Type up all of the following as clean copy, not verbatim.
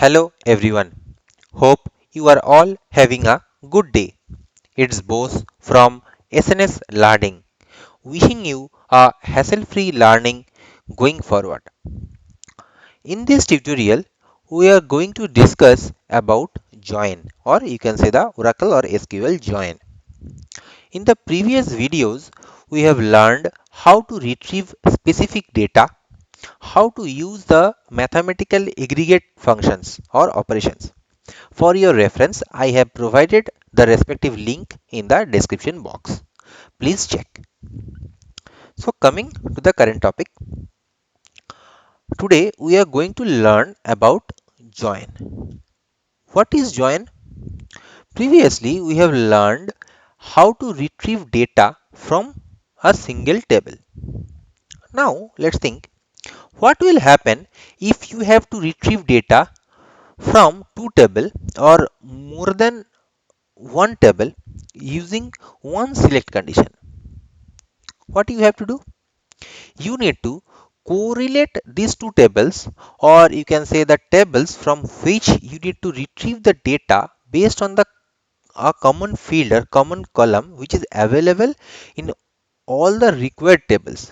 Hello everyone. Hope you are all having a good day. It's Bose from SNS Learning, wishing you a hassle-free learning going forward. In this tutorial, we are going to discuss about join, or you can say the Oracle or SQL join. In the previous videos, we have learned how to retrieve specific data, how to use the mathematical aggregate functions or operations. For your reference, I have provided the respective link in the description box. Please check. So coming to the current topic, today we are going to learn about join. What is join? Previously, we have learned how to retrieve data from a single table. Now, let's think what will happen if you have to retrieve data from two tables or more than one table using one select condition. What you have to do? You need to correlate these two tables, or you can say the tables from which you need to retrieve the data based on the a common field or common column which is available in all the required tables.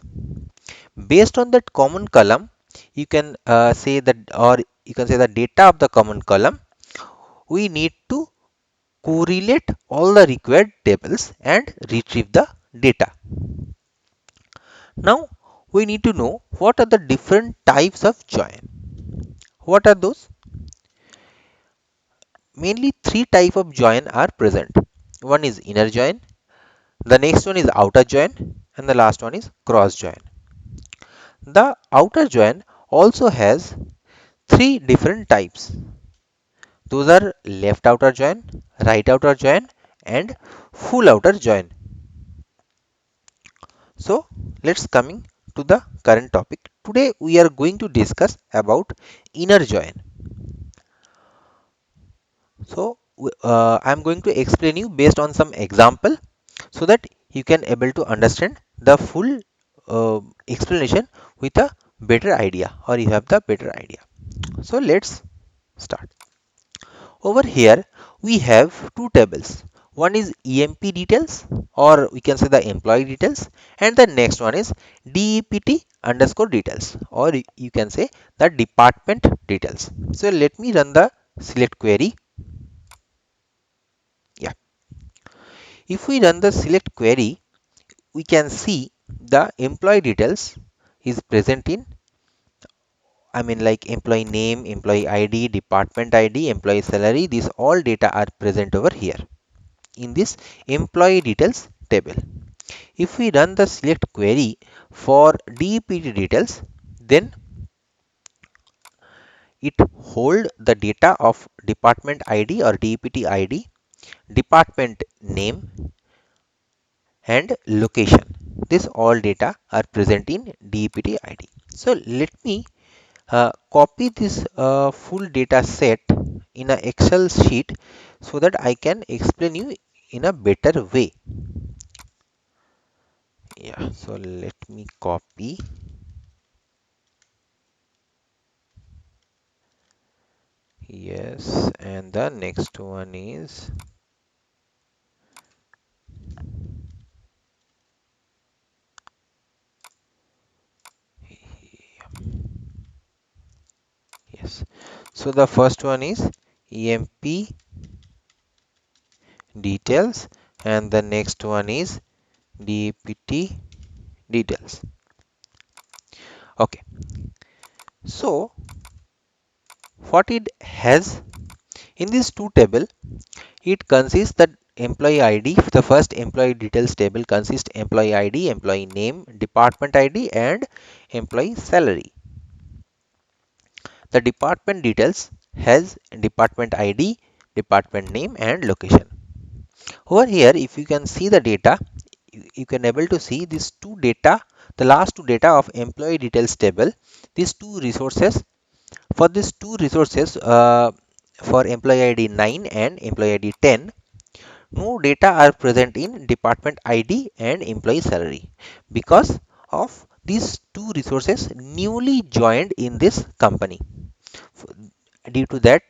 Based on that common column, you can say that, or you can say the data of the common column, we need to correlate all the required tables and retrieve the data. Now we need to know what are the different types of join. What are those? Mainly three types of join are present. One is inner join, the next one is outer join, and the last one is cross join. The outer join also has three different types. Those are left outer join, right outer join, and full outer join. So let's coming to the current topic. Today we are going to discuss about inner join. So I'm going to explain you based on some example so that you can able to understand the full explanation with a better idea, or you have the better idea. So let's start. Over here we have two tables. One is EMP details, or we can say the employee details, and the next one is DEPT underscore details, or you can say the department details. So let me run the select query. Yeah, if we run the select query, we can see the employee details is present in, I mean, like employee name, employee ID, department ID, employee salary. These all data are present over here in this employee details table. If we run the select query for DEPT details, then it hold the data of department ID or DEPT ID, department name, and location. This all data are present in DEPT ID. So let me copy this full data set in a Excel sheet so that I can explain you in a better way. Yeah, so let me copy. Yes, and the next one is, yes. So the first one is EMP details, and the next one is DPT details. Okay, so what it has in this two table, it consists that employee ID. The first employee details table consists employee ID, employee name, department ID, and employee salary. The department details has department ID, department name, and location. Over here, if you can see the data, you can able to see these two data, the last two data of employee details table. These two resources, for these two resources, for employee ID 9 and employee ID 10, no data are present in department ID and employee salary because of these two resources newly joined in this company. Due to that,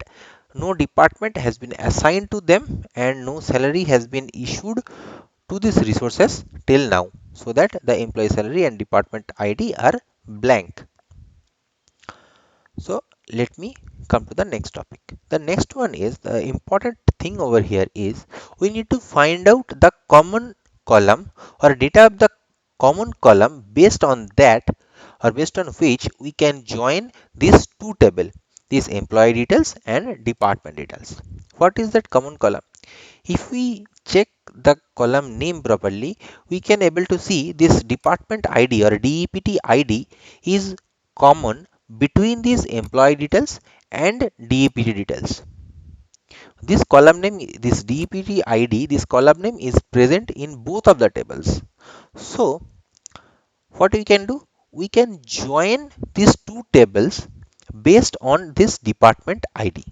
no department has been assigned to them and no salary has been issued to these resources till now, so that the employee salary and department ID are blank. So let me come to the next topic. The next one is the important thing over here is we need to find out the common column or data of the common column based on that or based on which we can join these two table, these employee details and department details. What is that common column? If we check the column name properly, we can able to see this department ID or DEPT ID is common between these employee details and DEPT details. This column name, this DEPT ID, this column name is present in both of the tables. So what we can do? We can join these two tables based on this department ID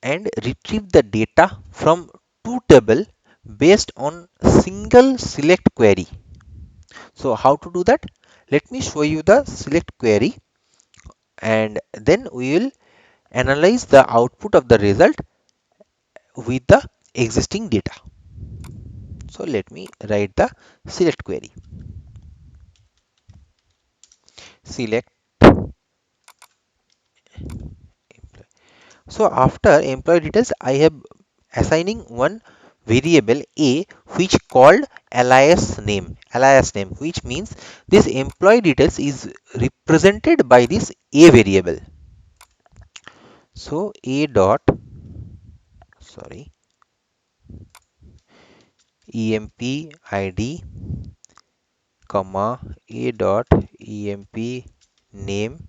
and retrieve the data from two table based on single select query. So how to do that? Let me show you the select query and then we will analyze the output of the result with the existing data. So let me write the select query. Select employee. So after employee details, I have assigning one variable a which called alias name, which means this employee details is represented by this a variable. So a dot, sorry, emp id comma a dot emp name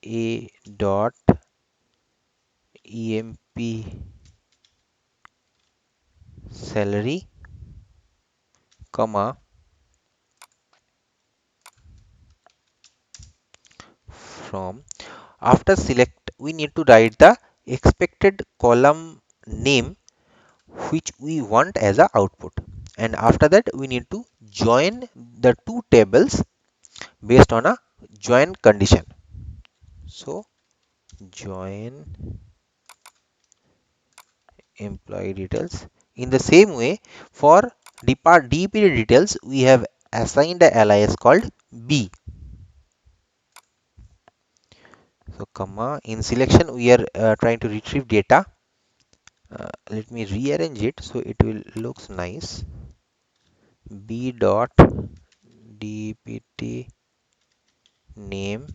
a dot emp salary comma from. After select, we need to write the expected column name which we want as a output, and after that we need to join the two tables based on a join condition. So join employee details. In the same way, for DPD details, we have assigned a alias called B. So comma in selection we are trying to retrieve data. Let me rearrange it so it will looks nice. B dot DPT name,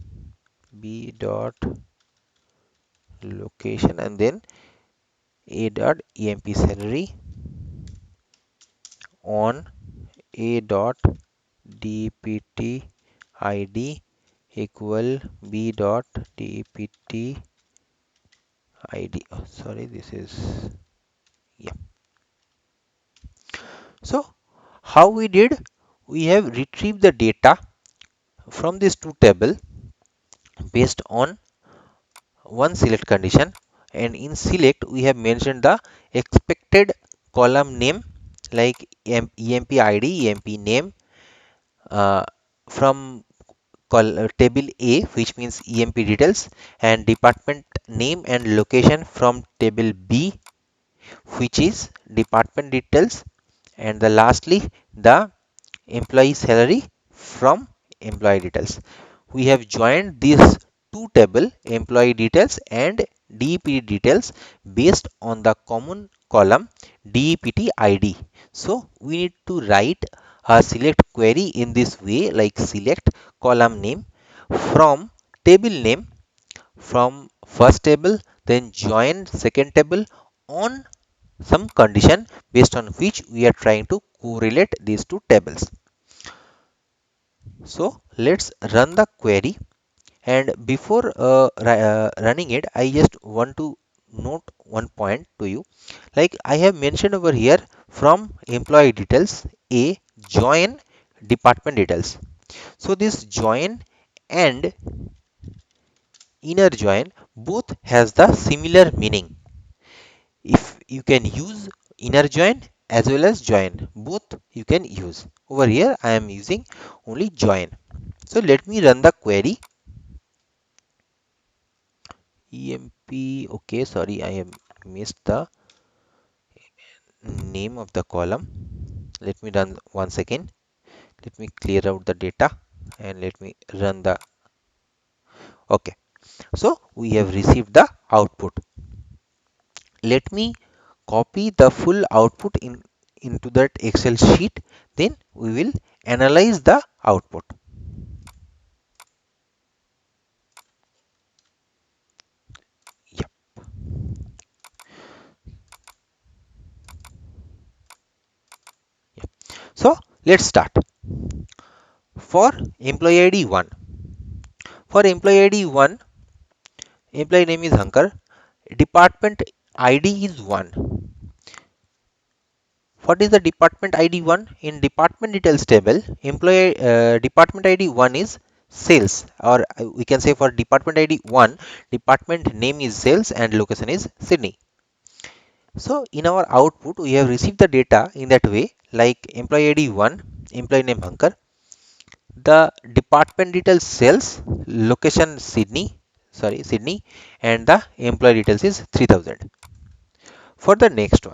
B dot location, and then A dot emp salary on A dot dpt id equal B dot dpt id. Oh, sorry, this is, yeah. So how we did? We have retrieved the data from this two table based on one select condition, and in select we have mentioned the expected column name like emp id, emp name, uh, from table A, which means EMP details, and department name and location from table B, which is department details, and the lastly the employee salary from employee details. We have joined these two table, employee details and DEPT details, based on the common column DEPT ID. So we need to write a select query in this way, like select column name from table name from first table, then join second table on some condition based on which we are trying to correlate these two tables. So let's run the query, and before running it, I just want to note one point to you. Like I have mentioned over here, from employee details A join department details. So this join and inner join both has the similar meaning. If you can use inner join as well as join. Both you can use. Over here I am using only join. So let me run the query. EMP. Okay, sorry, I have missed the name of the column. Let me run once again. Let me clear out the data and let me run the. Okay, so we have received the output. Let me copy the full output into that Excel sheet. Then we will analyze the output. Yeah. So let's start. For employee ID 1. For employee ID 1, employee name is Hankar. Department ID is 1. What is the department ID 1? In department details table, employee department ID 1 is sales, or we can say for department ID 1, department name is sales and location is Sydney. So in our output, we have received the data in that way, like employee ID 1, employee name Hankar, the department details sales, location Sydney, and the employee details is 3000. For the next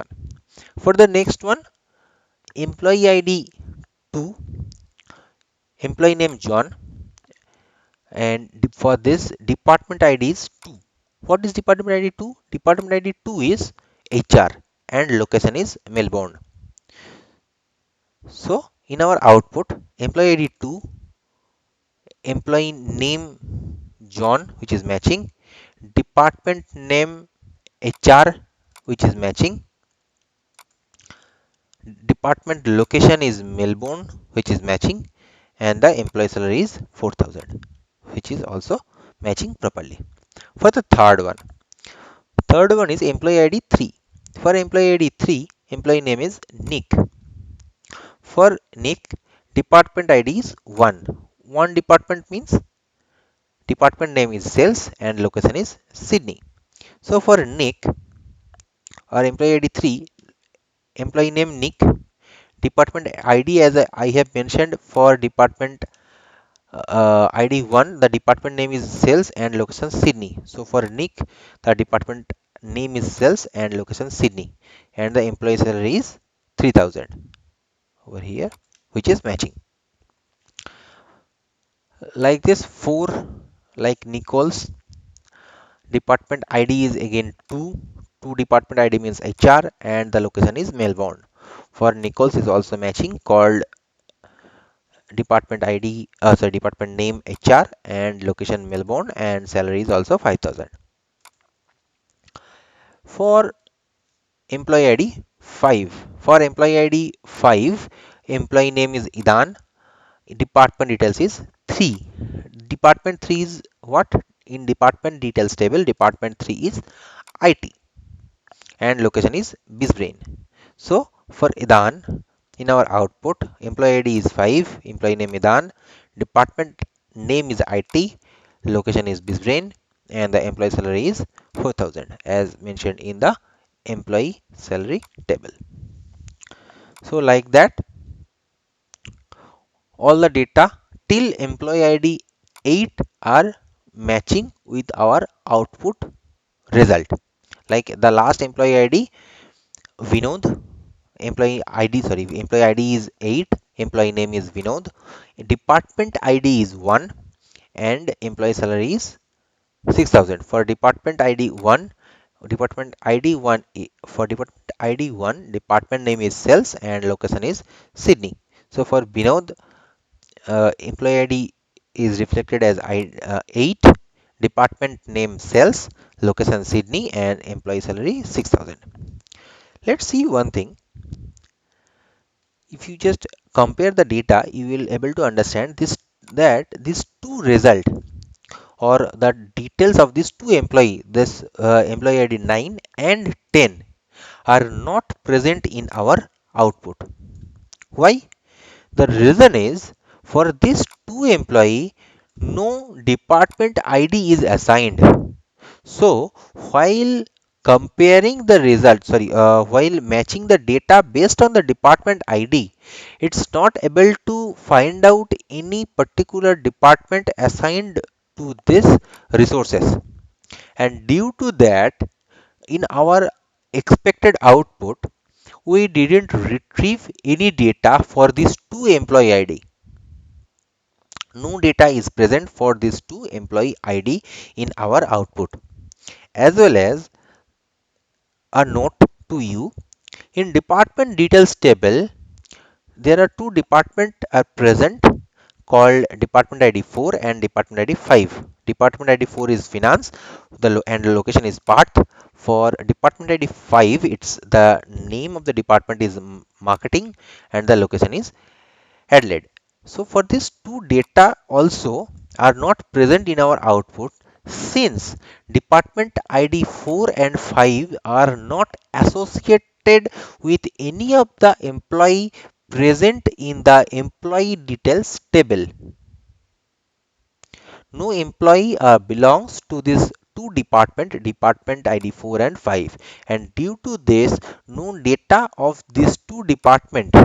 one, employee ID 2, employee name John, and for this department ID is 2. What is department ID 2? Department ID 2 is HR and location is Melbourne. So in our output, employee ID 2, employee name John, which is matching, department name HR, which is matching, department location is Melbourne, which is matching, and the employee salary is 4000, which is also matching properly. For the third one is employee ID 3. For employee ID 3, employee name is Nick. For Nick, department ID is 1. One department means department name is sales and location is Sydney. So for Nick or employee ID 3, employee name Nick, department ID as I have mentioned for department ID 1, the department name is sales and location Sydney. So for Nick, the department name is sales and location Sydney, and the employee salary is 3000 over here, which is matching. Like this, 4, like Nichols, department ID is again 2. 2 department ID means HR, and the location is Melbourne. For Nichols is also matching, called department ID, sorry, department name HR and location Melbourne, and salary is also 5000. For employee ID 5, for employee ID 5, employee name is Idan, department details is 3. Department 3 is what? In department details table, department 3 is IT and location is Brisbane. So for Idan, in our output, employee ID is 5, employee name Idan, department name is IT, location is Brisbane, and the employee salary is 4000 as mentioned in the employee salary table. So like that, all the data till employee ID 8 are matching with our output result. Like the last employee ID Vinod, employee ID is 8, employee name is Vinod, department ID is 1, and employee salary is 6000. For department ID 1, for department ID 1, department name is sales and location is Sydney. So for Vinod, employee ID is reflected as 8, department name sales, location Sydney, and employee salary 6000. Let's see one thing. If you just compare the data, you will able to understand this, that these two result or the details of these two employee, this employee ID 9 and 10, are not present in our output. Why? The reason is, for this two employee, no department ID is assigned. So while comparing the result, while matching the data based on the department id, it's not able to find out any particular department assigned to this resources. And due to that, in our expected output, we didn't retrieve any data for these two employee id. No data is present for these two employee id in our output. As well as a note to you, in department details table, there are two departments are present called department id 4 and department id 5. Department id 4 is finance, and the location is part. For department id 5, it's the name of the department is marketing, and the location is Adelaide. So for these two data also are not present in our output, since department ID 4 and 5 are not associated with any of the employee present in the employee details table. No employee belongs to this two department ID 4 and 5, and due to this, no data of these two department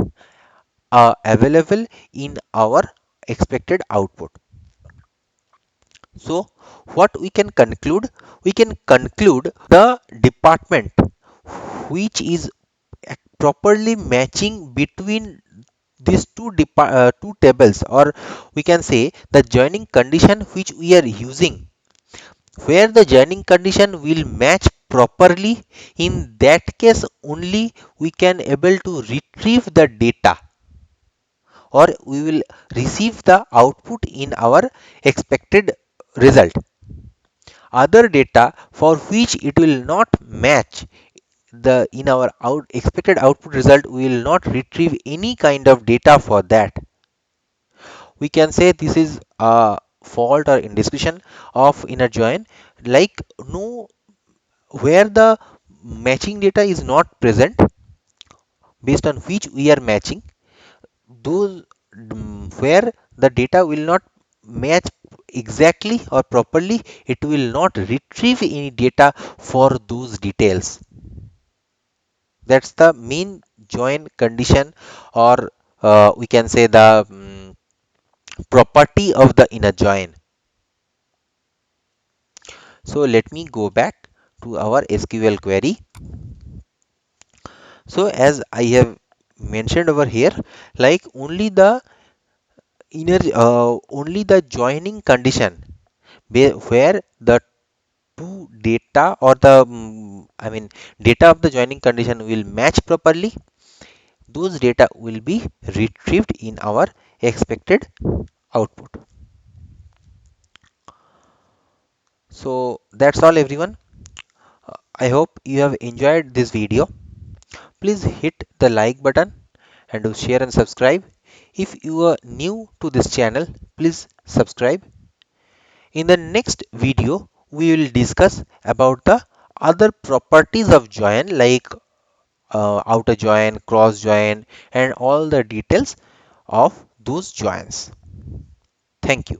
are available in our expected output. So what we can conclude? We can conclude the department which is properly matching between these two tables, or we can say the joining condition which we are using, where the joining condition will match properly. In that case only we can able to retrieve the data, or we will receive the output in our expected result. Other data for which it will not match the in our expected output result, we will not retrieve any kind of data for that. We can say this is a fault or indiscretion of inner join, like no, where the matching data is not present, based on which we are matching those, where the data will not match exactly or properly, it will not retrieve any data for those details. That's the main join condition, or we can say the property of the inner join. So let me go back to our SQL query. So as I have mentioned over here, like only the joining condition where the two data, or the data of the joining condition will match properly, those data will be retrieved in our expected output. So that's all everyone. I hope you have enjoyed this video. Please hit the like button and do share and subscribe. If you are new to this channel, please subscribe. In the next video, we will discuss about the other properties of join, like outer join, cross join, and all the details of those joins. Thank you.